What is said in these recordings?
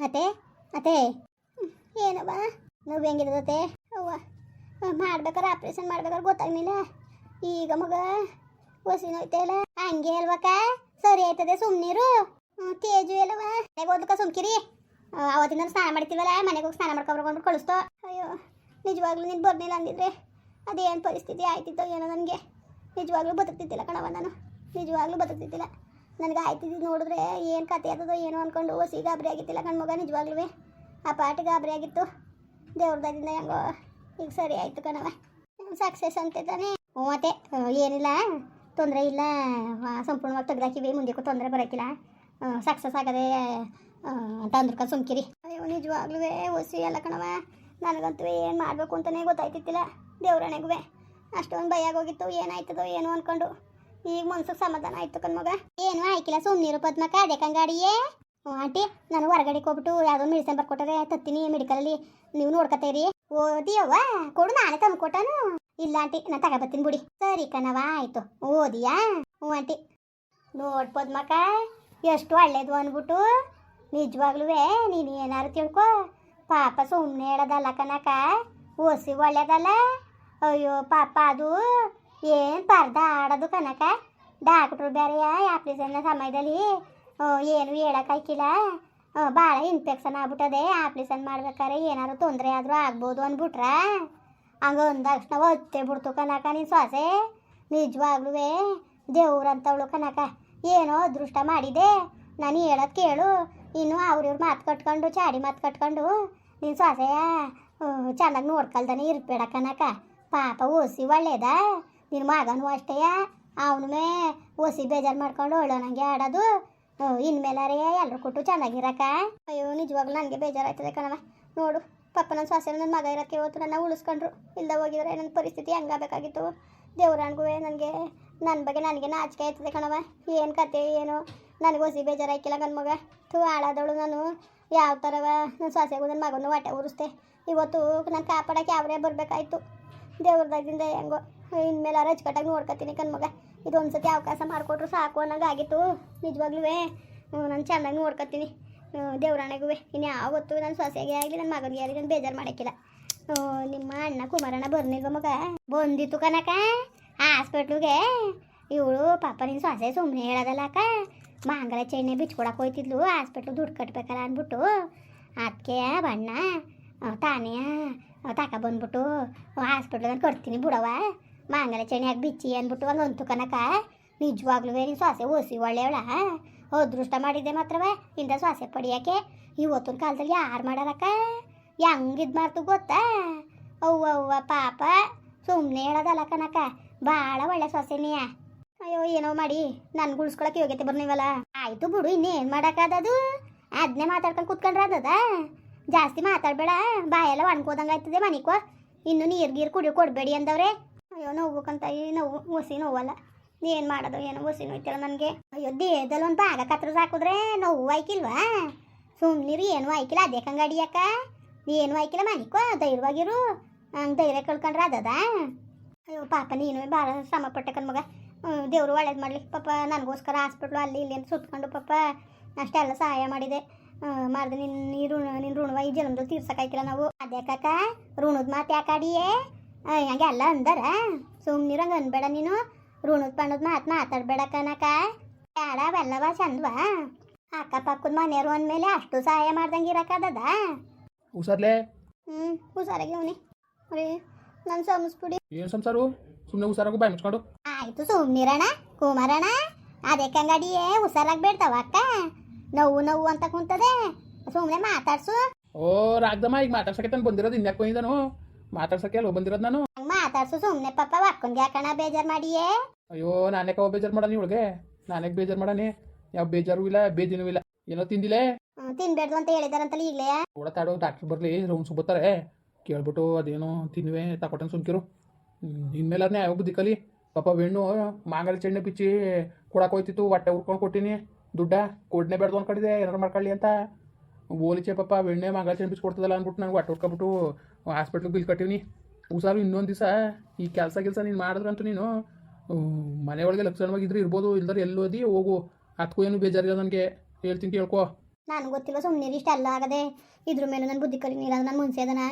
ಅತ್ತೆ ಅತ್ತೆ ಏನವ್ವ ನೋವು ಹೆಂಗಿರ್ತತೆ ಅವ್ವ ಮಾಡ್ಬೇಕಾರೆ ಆಪ್ರೇಷನ್ ಮಾಡ್ಬೇಕಾದ್ರೆ ಗೊತ್ತಾಗ್ಲಿಲ್ಲ ಈಗ ಮಗ ಹೊಸಿನೋಯ್ತೆ ಅಲ್ಲ ಹಂಗೆ ಅಲ್ವಕ್ಕ ಸರಿ ಆಯ್ತದೆ ಸುಮ್ಮನಿರು ತೇಜು ಅಲ್ವ ಮನೆಗೆ ಓದ್ಲಕ್ಕ ಸುಮ್ಕಿರಿ ಅವತ್ತಿನ ಸ್ನಾನ ಮಾಡ್ತೀವಲ್ಲ ಮನೆಗೆ ಹೋಗಿ ಸ್ನಾನ ಮಾಡ್ಕೊಂಡ್ಬರ್ಕೊಂಡು ಕಳಿಸ್ತೋ ಅಯ್ಯೋ ನಿಜವಾಗ್ಲೂ ನೀನು ಬರ್ನಿಲ್ಲ ಅಂದಿದ್ರೆ ಅದೇನು ಪರಿಸ್ಥಿತಿ ಆಯ್ತಿತ್ತೋ ಏನೋ ನನಗೆ ನಿಜವಾಗ್ಲೂ ಬದುಕ್ತಿದ್ದಿಲ್ಲ ಕಣವ ನಾನು ನಿಜವಾಗ್ಲೂ ಬದುಕ್ತಿದ್ದಿಲ್ಲ ನನಗೆ ಆಯ್ತಿದ್ದು ನೋಡಿದ್ರೆ ಏನು ಕತೆ ಆಗ್ತದೋ ಏನೋ ಅಂದ್ಕೊಂಡು ಹೊಸಿ ಗಾಬರಿ ಆಗಿತ್ತಿಲ್ಲ ಕಣ್ಮಗ ನಿಜವಾಗ್ಲೂ ಆ ಪಾಟಿ ಗಾಬರಿ ಆಗಿತ್ತು ದೇವ್ರದಾಗಿಂದ ಹೆಂಗೋ ಈಗ ಸರಿ ಆಯಿತು ಕಣವ ಸಕ್ಸಸ್ ಅಂತೆ ತಾನೇ ಹ್ಞೂ ಮತ್ತೆ ಏನಿಲ್ಲ ತೊಂದರೆ ಇಲ್ಲ ಸಂಪೂರ್ಣವಾಗಿ ತೆಗ್ದಾಕಿವಿ ಮುಂದಕ್ಕೂ ತೊಂದರೆ ಬರೋಕ್ಕಿಲ್ಲ ಸಕ್ಸಸ್ ಆಗದೆ ಅಂತ ಅಂದ್ರಕ ಸುಮ್ಕಿರಿ ಅಯ್ಯೋ ನಿಜವಾಗ್ಲೂ ಹೊಸಿ ಅಲ್ಲ ಕಣವ ನನಗಂತೂ ಏನು ಮಾಡಬೇಕು ಅಂತಲೇ ಗೊತ್ತಾಯ್ತಿತ್ತಿಲ್ಲ ದೇವ್ರಣೆಗೂ ಅಷ್ಟೊಂದು ಭಯ ಆಗೋಗಿತ್ತು ಏನಾಯ್ತದೋ ಏನೋ ಅಂದ್ಕೊಂಡು ಈಗ ಮನ್ಸಿಗೆ ಸಮಾಧಾನ ಆಯ್ತು ಕಣ್ಮಗ ಏನು ಆಯ್ಕಿಲ್ಲ ಸುಮ್ಮನಿರು ಪದ್ಮಕ್ಕ ಅದೇ ಕಂಗಾಡಿಯೇ ಆಂಟಿ ನಾನು ಹೊರಗಡೆಗೆ ಹೋಗ್ಬಿಟ್ಟು ಯಾವುದೋ ಮೆಡಿಸನ್ ಬರ್ಕೊಟ್ಟಾರೆ ತತ್ತೀನಿ ಮೆಡಿಕಲಲ್ಲಿ ನೀವು ನೋಡ್ಕೊತೀರಿ ಓದಿಯವ್ವ ಕೊಡು ನಾನೇ ತಂದು ಕೊಟ್ಟನು ಇಲ್ಲ ಆಂಟಿ ನಾನು ತಗೊಬತ್ತೀನಿ ಬಿಡಿ ಸರಿ ಕಣವ ಆಯಿತು ಓದಿಯಾ ಹ್ಞೂ ಆಂಟಿ ನೋಡ್ ಪದ್ಮಕ್ಕ ಎಷ್ಟು ಒಳ್ಳೇದು ಅಂದ್ಬಿಟ್ಟು ನಿಜವಾಗ್ಲೂ ನೀನು ಏನಾರು ತಿಳ್ಕೊ ಪಾಪ ಸುಮ್ಮನೆ ಹೇಳೋದಲ್ಲ ಕನಕ ಓಸಿ ಒಳ್ಳೇದಲ್ಲ ಅಯ್ಯೋ ಪಾಪ ಅದು ಏನು ಪರ್ದ ಆಡೋದು ಕನಕ ಡಾಕ್ಟ್ರು ಬೇರೆ ಆಪ್ರೇಷನ್ನ ಸಮಯದಲ್ಲಿ ಏನು ಹೇಳೋಕ್ಕಾಯ್ಕಿಲ್ಲ ಭಾಳ ಇನ್ಫೆಕ್ಷನ್ ಆಗ್ಬಿಟ್ಟದೆ ಆಪ್ರೇಷನ್ ಮಾಡ್ಬೇಕಾರೆ ಏನಾದ್ರು ತೊಂದರೆ ಆದರೂ ಆಗ್ಬೋದು ಅಂದ್ಬಿಟ್ರ ಹಂಗೆ ಒಂದಕ್ಷಣ ಒತ್ತೆ ಬಿಡ್ತು ಕನಕ ನೀನು ಸೊಸೆ ನಿಜವಾಗ್ಲೂ ದೇವ್ರಂತವಳು ಕನಕ ಏನೋ ಅದೃಷ್ಟ ಮಾಡಿದೆ ನಾನು ಹೇಳೋದು ಕೇಳು ಇನ್ನು ಅವ್ರಿವ್ರು ಮಾತು ಕಟ್ಕೊಂಡು ಚಾಡಿ ಮಾತು ಕಟ್ಕೊಂಡು ನೀನು ಸೊಸೆಯ ಚೆನ್ನಾಗಿ ನೋಡ್ಕೊಳ್ದಾನೆ ಇರ್ಬೇಡ ಕನಕ ಪಾಪ ಓಸಿ ಒಳ್ಳೇದ ನಿನ್ನ ಮಗನೂ ಅಷ್ಟೇ ಅವನು ಓಸಿ ಬೇಜಾರು ಮಾಡ್ಕೊಂಡು ಒಳ್ಳೋನಂಗೆ ಆಡೋದು ಇನ್ಮೇಲಾರೆ ಎಲ್ಲರೂ ಕೊಟ್ಟು ಚೆನ್ನಾಗಿರಕ್ಕ ಅಯ್ಯೋ ನಿಜವಾಗ್ಲೂ ನನಗೆ ಬೇಜಾರಾಯ್ತದೆ ಕಣವ ನೋಡು ಪಾಪ ನನ್ನ ಸೊಸೆ ನನ್ನ ಮಗ ಇರೋಕ್ಕೆ ಇವತ್ತು ನನ್ನ ಉಳಿಸ್ಕೊಂಡ್ರು ಇಲ್ಲದೆ ಹೋಗಿದ್ರೆ ನನ್ನ ಪರಿಸ್ಥಿತಿ ಹೆಂಗಾಗಬೇಕಾಗಿತ್ತು ದೇವ್ರನ್ಗೂ ನನಗೆ ನನ್ನ ಬಗ್ಗೆ ನನಗೆ ನಾಚಿಕೆ ಆಯ್ತದೆ ಕಣವ ಏನು ಕತೆ ಏನು ನನಗೆ ಹೊಸಿ ಬೇಜಾರಾಯ್ಕಿಲ್ಲ ನನ್ನ ಮಗ ಹಾಳಾದವಳು ನಾನು ಯಾವ ಥರವ ನನ್ನ ಸೊಸೆಗೂ ನನ್ನ ಮಗನೂ ಹೊಟ್ಟೆ ಉರಿಸ್ತೆ ಇವತ್ತು ನಾನು ಕಾಪಾಡೋಕ್ಕೆ ಅವರೇ ಬರಬೇಕಾಯ್ತು ದೇವ್ರದಾಗಿಂದ ಹೆಂಗೋ ಇನ್ಮೇಲೆ ಅಚ್ಚುಕಟ್ಟಾಗಿ ನೋಡ್ಕೊತೀನಿ ಕಣ್ಮಗ ಇದೊಂದು ಸತಿ ಅವಕಾಶ ಮಾಡಿಕೊಟ್ರು ಸಾಕು ಅನ್ನಂಗೆ ಆಗಿತ್ತು ನಿಜವಾಗ್ಲೂ ನಾನು ಚೆನ್ನಾಗಿ ನೋಡ್ಕೊತೀನಿ ದೇವ್ರಾಣೆಗೂ ಇನ್ನು ಯಾವತ್ತು ನನ್ನ ಸೊಸೆಗೆ ಆಗಲಿ ನನ್ನ ಮಗನಿಗೆ ಆಗಲಿ ನಾನು ಬೇಜಾರು ಮಾಡೋಕ್ಕಿಲ್ಲ ನಿಮ್ಮ ಅಣ್ಣ ಕುಮಾರಣ್ಣ ಬರ್ನಿಲ್ವ ಮಗ ಬಂದಿತ್ತು ಕನಕ ಹಾಸ್ಪಿಟ್ಲಿಗೆ ಇವಳು ಪಾಪ ನಿನ್ನ ಸೊಸೆ ಸುಮ್ಮನೆ ಹೇಳೋದಲ್ಲ ಅಕ್ಕ ಮಾಂಗಲ ಚೈನೆ ಬಿಚ್ಕೊಡಕ್ಕೆ ಹೋಯ್ತಿದ್ಲು ಹಾಸ್ಪಿಟ್ಲು ದುಡ್ಡು ಕಟ್ಬೇಕಲ್ಲ ಅಂದ್ಬಿಟ್ಟು ಅದಕ್ಕೆ ಬಣ್ಣ ತಾನೇ ಬಂದ್ಬಿಟ್ಟು ಹಾಸ್ಪಿಟ್ಲಿಗೆ ಕಟ್ತೀನಿ ಬಿಡವ ಮಾಂಗಲ ಚೈನೆ ಯಾಕೆ ಬಿಚ್ಚಿ ಅಂದ್ಬಿಟ್ಟು ಹಂಗೆ ಅಂತು ಕನಕ ನಿಜವಾಗ್ಲೂ ನೀನು ಸೊಸೆ ಓಸಿ ಒಳ್ಳೆಯವಳ ಅದೃಷ್ಟ ಮಾಡಿದ್ದೆ ಮಾತ್ರವ ಇಂಥ ಸೊಸೆ ಪಡಿಯೋಕ್ಕೆ ಇವತ್ತಿನ ಕಾಲದಲ್ಲಿ ಯಾರು ಮಾಡಾರಕ್ಕ ಹೆಂಗಿದ್ ಮಾಡ್ತು ಗೊತ್ತಾ ಅವ್ವ ಪಾಪ ಸುಮ್ಮನೆ ಹೇಳೋದಲ್ಲ ಕನಕ ಭಾಳ ಒಳ್ಳೆ ಸೊಸೆನೆಯ ಅಯ್ಯೋ ಏನೋ ಮಾಡಿ ನನ್ಗೆ ಉಳಿಸ್ಕೊಳಕ್ಕೆ ಯೋಗ್ಯತೆ ಬರ್ನಿವಲ್ಲ ಆಯಿತು ಬಿಡು ಇನ್ನೇನು ಮಾಡೋಕ್ಕಾದದು ಅದನ್ನೇ ಮಾತಾಡ್ಕೊಂಡು ಕೂತ್ಕೊಂಡ್ರೆ ಅದದ ಜಾಸ್ತಿ ಮಾತಾಡಬೇಡ ಬಾಯೆಲ್ಲ ಒಣ್ಕೋದಂಗೆ ಆಯ್ತದೆ ಮನಿಕೋ ಇನ್ನು ನೀರು ಕೊಡಬೇಡಿ ಅಂದವ್ರೆ ಅಯ್ಯೋ ನೋವುಕಂತ ಈ ನೋವು ಹೊಸಿ ನೋವಲ್ಲ ಏನು ಮಾಡೋದು ಏನೋ ಹೊಸಿ ನೋಯ್ತಿಲ್ಲ ನನಗೆ ಅಯ್ಯೋ ದೇಹದಲ್ಲಿ ಒಂದು ಭಾಗ ಕತ್ರ ಸಾಕಿದ್ರೆ ನೋವು ಆಯ್ಕಿಲ್ವಾ ಸುಮ್ಮನಿರು ಏನೂ ಆಯ್ಕಿಲ್ಲ ಅದೇ ಕಂಗಡಿಯಕ್ಕ ಏನೂ ಆಯ್ಕಿಲ್ಲ ಮನಿಕೋ ಧೈರ್ಯವಾಗಿರು ಹಂಗೆ ಧೈರ್ಯ ಕಳ್ಕೊಂಡ್ರೆ ಅದದ ಅಯ್ಯೋ ಪಾಪ ನೀನು ಭಾಳ ಶ್ರಮ ಪಟ್ಟೆ ಕಣ್ಮಗ ದೇವರು ಒಳ್ಳೇದು ಮಾಡಲಿ ಪಾಪ ನನಗೋಸ್ಕರ ಹಾಸ್ಪಿಟ್ಲು ಅಲ್ಲಿ ಇಲ್ಲಿ ಅಂತ ಸುತ್ಕೊಂಡು ಪಾಪ ಅಷ್ಟೆಲ್ಲ ಸಹಾಯ ಮಾಡಿದೆ ಮಾಡಿದೆ ನಿನ್ನ ಋಣವ ಈ ಜನ್ಮದಲ್ಲಿ ತೀರ್ಸಕ್ಕಾಯ್ಕಿಲ್ಲ ನಾವು ಅದೇ ಕಾಕ ಋಣದ ಮಾತು ಯಾಕಾಡಿಯೇ ಹಂಗೆ ಎಲ್ಲ ಅಂದಾರ ಸುಮ್ಮನಿರಂಗೆ ಅನ್ಬೇಡ ನೀನು ಋಣದ ಪಣ್ಣದ ಮಾತು ಮಾತಾಡಬೇಡ ಕನಕ ಬೇಡ ಅವೆಲ್ಲವ ಚಂದವಾ ಅಕ್ಕಪಕ್ಕದ ಮನೆಯವರು ಅಂದಮೇಲೆ ಅಷ್ಟು ಸಹಾಯ ಮಾಡ್ದಂಗೆ ಇರೋಕ್ಕದ ಹುಷಾರ್ಲೆ ಹುಷಾರಾಗಿ ಅವನಿ ಅರೇ ನಾನು ಸಂಸ್ಬಿಡಿ ಏನು ಸಂಸಾರು ಸುಮ್ಮನೆ ಹುಷಾರಾಗು ಬಾಯ್ ಮುಚ್ಕೊಂಡು ಆಯಿತು ಸುಮ್ಮನಿರೋಣ ಕುಮಾರಣ್ಣ ಅದೇ ಕಂಗಡಿಯೇ ಹುಷಾರಾಗಿ ಬೇಡ್ತಾವ ಅಕ್ಕ ನೋವು ಅಂತ ಕುಂತದೆ ಸುಮ್ಮನೆ ಮಾತಾಡ್ಸು ಓ ರಾಗ್ದಮ್ಮ ಈಗ ಮಾತಾಡ್ಸಕ್ಕೆ ತಾನು ಬಂದಿರೋದು ಇನ್ಯಾಕೆ ಬಂದಿದ್ದಾನು ಮಾತಾಡ್ಸಕ್ಕೆ ಅಲ್ವ ಬಂದಿರೋದು ನಾನು ಮಾತಾಡ್ಸು ಸುಮ್ಮನೆ ಪಾಪ ಅಕ್ಕಂಗೆ ಯಾಕಣ ಬೇಜಾರು ಮಾಡಿಯೇ ಅಯ್ಯೋ ನಾನೇ ಕವ ಬೇಜಾರು ಮಾಡಾನಿ ಇವಳಿಗೆ ನಾನೇ ಬೇಜಾರು ಮಾಡಾನಿ ಯಾವ ಬೇಜಾರು ಇಲ್ಲ ಬೇದಿನೂ ಇಲ್ಲ ಏನೋ ತಿಂದಿಲ್ಲೇ ತಿನ್ಬೇಡ್ದು ಅಂತ ಹೇಳಿದಾರಂತಲ್ಲ ಈಗಲೇ ಓಡತಾಡೋ ಡಾಕ್ಟ್ರ್ ಬರಲಿ ರೌಂಡ್ಸ್ ಬರ್ತಾರೆ ಕೇಳ್ಬಿಟ್ಟು ಅದೇನೋ ತಿನ್ನುವೆ ತಕೊಟ್ಟಂಗೆ ಸುಮ್ಕಿರು ಇನ್ಮೇಲೆ ಅದನ್ನೇ ಯಾವ ಬುದ್ಧಿ ಕಲಿ ಪಾಪ ಬೆಣ್ಣು ಮಾಂಗಲ ಚೆಣ್ಣೆ ಬಿಚ್ಚಿ ಕೊಡಕ್ಕೆ ಹೋಯ್ತಿತ್ತು ಹೊಟ್ಟೆ ಉರ್ಕೊಂಡು ಕೊಟ್ಟಿನಿ ದುಡ್ಡ ಕೊಡ್ನೆ ಬೇಡ್ದು ಅಂದ್ಕೊಂಡಿದ್ದೆ ಏನಾರು ಮಾಡ್ಕೊಳ್ಳಿ ಅಂತ ಓಲಿಚೆ ಪಾಪ ಬೆಣ್ಣೆ ಮಾಂಗಲ ಚೆಣ್ಣೆ ಬಿಚ್ಚಿ ಕೊಡ್ತದಲ್ಲ ಅಂದ್ಬಿಟ್ಟು ನಂಗೆ ಹೊಟ್ಟೆ ಉಟ್ಕೊಬಿಟ್ಟು ಹಾಸ್ಪಿಟ್ಲಿಗೆ ಬಿಲ್ ಕಟ್ಟಿವ್ನಿ ಹುಷಾರು ಇನ್ನೊಂದು ದಿವಸ ಈ ಕೆಲಸ ನೀನು ಮಾಡಿದ್ರಂತೂ ನೀನು ಮನೆ ಒಳಗೆ ಲಕ್ಷಣವಾಗಿದ್ರೆ ಇರ್ಬೋದು ಇಲ್ದಾರೆ ಎಲ್ಲೋದಿ ಹೋಗು ಅದಕ್ಕೂ ಏನು ಬೇಜಾರಿಲ್ಲ ನನಗೆ ಹೇಳ್ತೀನಿ ಕೇಳ್ಕೊ ನಾನು ಗೊತ್ತಿಲ್ಲ ಸುಮ್ಮನೆ ಇಷ್ಟೆಲ್ಲ ಆಗದೆ ಇದ್ರ ಮೇಲೆ ನನ್ನ ಬುದ್ಧಿ ಕಲಿನಿಲ್ಲ ನನ್ನ ಮುನ್ಸೆ ಅದನ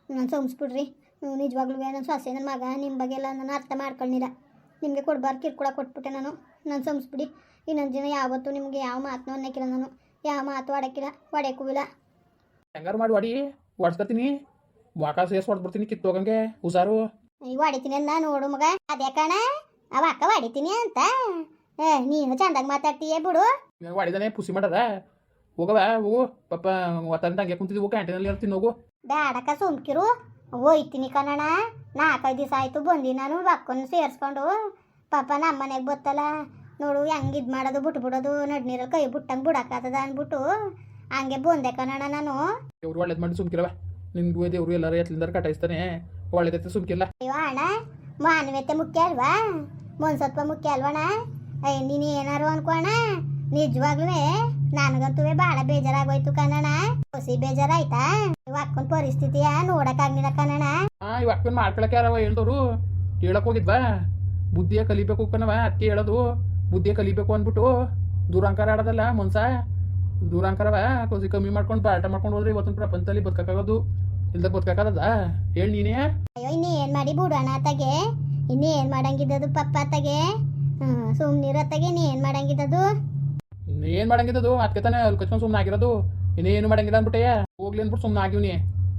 ನಾನು ಸೋಮಿಸ್ಬಿಡ್ರಿ ನಿಜವಾಗ್ಲೂ ನನ್ನ ಸೊಸೆ ನನ್ನ ಮಗ ನಿಮ್ಮ ಬಗ್ಗೆ ಎಲ್ಲ ನಾನು ಅರ್ಥ ಮಾಡ್ಕೊಳ್ಳಿಲ್ಲ ನಿಮಗೆ ಕೊಡ್ಬಾರ್ದು ಕಿರ್ಕೊಳ ಕೊಟ್ಬಿಟ್ಟೆ ನಾನು ಸೋಮಿಸ್ಬಿಡಿ ಇನ್ನೊಂದು ದಿನ ಯಾವತ್ತೂ ನಿಮಗೆ ಯಾವ ಮಾತನ್ನೂ ಅನ್ನಕ್ಕಿಲ್ಲ ನಾನು ಯಾವ ಮಾತು ಆಡೋಕ್ಕಿಲ್ಲ ಹೊಡೆಯಕ್ಕೂ ಇಲ್ಲ ಹೆಂಗಾರು ಮಾಡಿ ಹೊಡಿ ಹೊಡ್ಸ್ಕೊತೀನಿ ವಾಕ ಸೇರ್ಸಿ ಹೊಡ್ಬಿಡ್ತೀನಿ ಕಿತ್ತೋಗಂಗೆ ಹುಷಾರು ಈಗ ಹೊಡಿತೀನಿ ಅಂದ ನೋಡು ಮಗ ಅದೇ ಕಣ ಅವ ಅಕ್ಕ ಹೊಡಿತೀನಿ ಅಂತ ನೀನು ಚಂದಾಗಿ ಮಾತಾಡ್ತೀಯ ಬಿಡು ಹೊಡಿದಾನೆ ಪುಸಿ ಮಾಡದ ಹೋಗವ ಹೋಗು ಪಾಪ ಒತ್ತಂತ ಹಂಗೆ ಕುಂತಿದ್ವು ಕ್ಯಾಂಟೀನಲ್ಲಿ ಇರ್ತೀನಿ ಹೋಗು ಬೇಡಕ್ಕ ಸುಮ್ಕಿರು ಹೋಯ್ತೀನಿ ಕಣಣ 4-5 ದಿವಸ ಆಯಿತು ಬಂದು ನಾನು ಅಕ್ಕನ್ನು ಸೇರಿಸ್ಕೊಂಡು ಪಾಪ ನಮ್ಮ ಮನೆಗೆ ಬತ್ತಲ್ಲ ನೋಡು ಹೆಂಗೆ ಇದು ಮಾಡೋದು ಬಿಟ್ಬಿಡೋದು ನಡ್ನೀರಲ್ಲಿ ಕೈ ಬಿಟ್ಟಂಗೆ ಬಿಡಕ್ಕಾಗ್ತದ ಅಂದ್ಬಿಟ್ಟು ಹಂಗೆ ಬಂದೆ ಕಣಣ ನಾನು ಇವ್ರು ಒಳ್ಳೇದು ಮಾಡಿ ಸುಮ್ಕಿರವ ನಿನ್ಗೂ ದೇವ್ರು ಎಲ್ಲರೂ ಎತ್ತಲಿಂದ ಕಟಾಯಿಸ್ತಾನೆ ಒಳ್ಳೇದೈತೆ ಸುಮ್ಕಿಲ್ಲ ಅಯ್ಯೋ ಅಣ್ಣ ಮಾನವೀಯತೆ ಮುಖ್ಯ ಅಲ್ವಾ ಮನ್ಸತ್ವ ಮುಖ್ಯ ಅಲ್ವಣ್ಣ ನೀನು ಏನಾರು ಅನ್ಕೋಣ ನಿಜವಾಗ್ಲೂ ನನಗಂತೂ ಭಾಳ ಬೇಜಾರಾಗೋಯ್ತು ಕಣಣ ಹೊಸಿ ಬೇಜಾರಾಯ್ತಾ ಇವ ಅಕ್ಕನ ಪರಿಸ್ಥಿತಿಯ ನೋಡಕ್ಕಾಗ್ಲಿಲ್ಲ ಕಣಣ ಇವ ಅಕ್ಕನ ಮಾಡ್ಕೊಳಕ್ಕೆ ಯಾರವ ಹೇಳ್ದವ್ರು ಹೇಳಕ್ ಹೋಗಿದ್ವಾ ಬುದ್ಧಿಯ ಕಲಿಬೇಕು ಕಣವ ಅದಕ್ಕೆ ಹೇಳೋದು ಬುದ್ಧಿಯ ಕಲಿಬೇಕು ಅಂದ್ಬಿಟ್ಟು ದೂರಾಂಕಾರ ಆಡೋದಲ್ಲ ಮನ್ಸ ದೂರಾಂಕರವ ಕೊಸಿ ಕಮ್ಮಿ ಮಾಡ್ಕೊಂಡು ಪಾಠ ಮಾಡ್ಕೊಂಡು ಹೋದ್ರೆ ಇವತ್ತಿನ ಪ್ರಪಂಚದಲ್ಲಿ ಬದುಕಾಗೋದು ಇಲ್ದಾಗ ಬದುಕಾಗದ ಹೇಳಿ ನೀನೇ ಅಯ್ಯೋ ಇನ್ನೇನ್ ಮಾಡಿ ಬಿಡೋಣ ಅತ್ತಗೆ ಇನ್ನೇನ್ ಮಾಡಂಗಿದ್ದದು ಪಪ್ಪ ಅತ್ತಗೆ ಸುಮ್ನಿರು ಅತ್ತಗೆ ಇನ್ನೇನ್ ಮಾಡಂಗಿದ್ದದು ಏನ್ ಮಾಡಂಗಿದ್ದದು ಅದಕ್ಕೆ ತಾನೇ ಅಲ್ಲಿ ಕಚ್ಕೊಂಡು ಸುಮ್ಮನೆ ಆಗಿರೋದು ಇನ್ನೇನು ಮಾಡಂಗಿಲ್ಲ ಅಂದ್ಬಿಟ್ಟೆ ಹೋಗ್ಲಿ ಅಂದ್ಬಿಟ್ಟು ಸುಮ್ಮನೆ ಆಗಿವ್ನಿ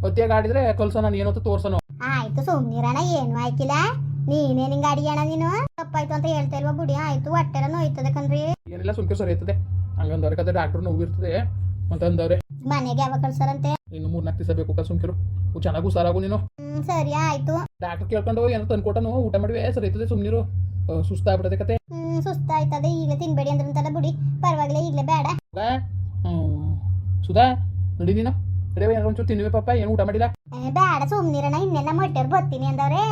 ಹೊತ್ತಿಯಾಗ ಆಡಿದ್ರೆ ಕಲ್ಸೋ ನಾನು ಏನೋ ತೋರ್ಸೋನು ಆಯ್ತು ಸುಮ್ನಿರಣ ಏನು ಆಯ್ಕಿಲ್ಲ ನೀನೇ ನಿಂಗೆ ಅಡಿಯಣ ನೀನು ತಪ್ಪಾಯ್ತು ಅಂತ ಹೇಳ್ತಾ ಇಲ್ವಾ ಬುಡಿ ಆಯ್ತು ಹೊಟ್ಟೆಲ್ಲ ನೋಯ್ತದೆ ಕಣ್ರಿ ಏನಿಲ್ಲ ಸುಮ್ಕೆ ಸರಿ ಇರ್ತದೆ ಹಂಗಂದವ್ರೆ ಕತೆ ಡಾಕ್ಟರ್ ನೋವು ಇರ್ತದೆ ಅಂತ ಅಂದವ್ರೆ ಮನೆಗೆ ಯಾವಾಗ ಕಳ್ಸಾರಂತೆ ಇನ್ನು 4-4 ದಿವಸ ಬೇಕು ಸುಮ್ಕಿರು ಚೆನ್ನಾಗಿ ಹುಷಾರಾಗು ನೀನು ಸರಿ ಆಯ್ತು ಡಾಕ್ಟರ್ ಕೇಳ್ಕೊಂಡು ಏನೋ ತಂದ್ಕೊಟ್ಟನು ಊಟ ಮಾಡಿವೆ ಸರಿ ಇರ್ತದೆ ಸುಮ್ನಿರು ಸುಸ್ತಾಗ್ಬಿಡದೆ ಕತೆ ಸುಸ್ತಾಯ್ತದೆ ಈಗಲೇ ತಿನ್ಬೇಡಿ ಅಂದ್ರಂತಲ್ಲ ಬಿಡಿ ಪರವಾಗಿಲ್ಲ ಈಗಲೇ ಬೇಡ ಸುಧಾ ನೋಡಿ ನೀನು ರೇವ ಏನಾರು ಒಂಚೂರು ತಿನ್ನುವೆ ಪಾಪ ಏನು ಊಟ ಮಾಡಿಲ್ಲ ಬೇಡ ಸುಮ್ನಿರಣ ಇನ್ನೆಲ್ಲ ಮೊಟ್ಟೆರ್ ಬರ್ತೀನಿ ಅಂದವ್ರೆ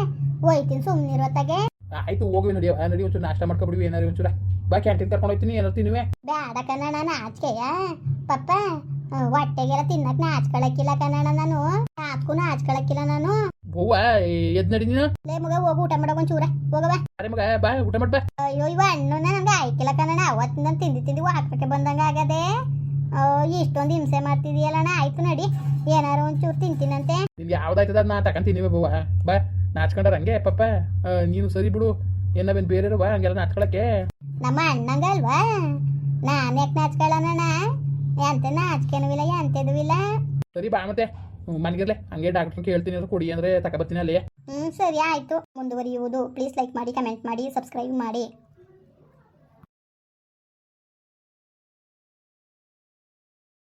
ಹೋಯ್ತೀನಿ ಸುಮ್ನಿರು ಅತ್ತಗೆ ಆಯ್ತು ಹೋಗ್ವಿ ನಡಿ ನಡಿ ಒಂಚೂರು ನಾಷ್ಟ ಮಾಡ್ಕೊಬಿಡ್ವಿ ಏನಾರು ಒಂಚೂರ ಬಾ ಕ್ಯಾಂಟೀನ್ ಕರ್ಕೊಂಡು ಹೋಗ್ತೀನಿ ಏನಾರು ತಿನ್ನುವೆ ಬೇಡ ಕನ್ನಡ ನಾಚಿಕೆಯ ಪಪ್ಪ ಹೊಟ್ಟೆಗೆಲ್ಲ ತಿನ್ನಕ್ ನಾಚ್ಕೊಳಕ್ಕಿಲ್ಲ ಕನ್ನಡ ನಾನು ನಾಚ್ಕು ನಾಚ್ಕೊಳಕ್ಕಿಲ್ಲ ನಾನು ಹೂವ ಎದ್ ನಡಿ ನೀನು ಲೇ ಮಗ ಹೋಗಿ ಊಟ ಮಾಡೋ ಒಂಚೂರ ಹೋಗವ ಅರೆ ಮಗ ಬಾ ಊಟ ಮಾಡ್ಬಾ ಅಯ್ಯೋ ಇವ ಹಣ್ಣು ನಂಗೆ ಆಯ್ಕಿಲ್ಲ ಕನ್ನಡ ಅವತ್ತಿನ ತಿಂದು ವಾಕಕ್ಕೆ ಬಂದಂಗ ಆಗದೆ ಇಷ್ಟೊಂದು ಹಿಂಸೆ ಮಾಡ್ತಿದೀಯಲ್ಲಣ್ಣ ಆಯ್ತು ನಡಿ ಏನಾರು ಒಂಚೂರು ತಿಂತೀನಂತೆ ನಿಮ್ಗೆ ಯಾವ್ದಾಯ್ತದ ನಾ ತಗೊಂತೀನಿ ಬವ್ವ ಬಾ ನಾಚ್ಕೊಂಡ್ರ ಹಂಗೆ ಪಾಪ ನೀನು ಸರಿ ಬಿಡು ಏನಾವೇನು ಬೇರೆ ಬಾ ಹಂಗೆಲ್ಲ ನಾಚ್ಕೊಳಕ್ಕೆ ನಮ್ಮ ಅಣ್ಣಂಗ ಅಲ್ವಾ ನಾನು ಯಾಕೆ ನಾಚ್ಕೊಳ್ಳೋಣ ಎಂತ ನಾಚಿಕೆನೂ ಇಲ್ಲ ಎಂತದೂ ಇಲ್ಲ ಸರಿ ಬಾ ಮತ್ತೆ ಮನೆಗಿರ್ಲೆ ಹಂಗೆ ಡಾಕ್ಟರ್ ಕೇಳ್ತೀನಿ ಅಂದ್ರೆ ಕೊಡಿ ಅಂದ್ರೆ ತಗೊಬರ್ತೀನಿ ಅಲ್ಲಿ ಸರಿ ಆಯ್ತು ಮುಂದುವರಿಯುವುದು ಪ್ಲೀಸ್ ಲೈಕ್ ಮಾಡಿ ಕಮೆಂಟ್ ಮಾಡಿ ಸಬ್ಸ್ಕ್ರೈಬ್ ಮಾಡಿ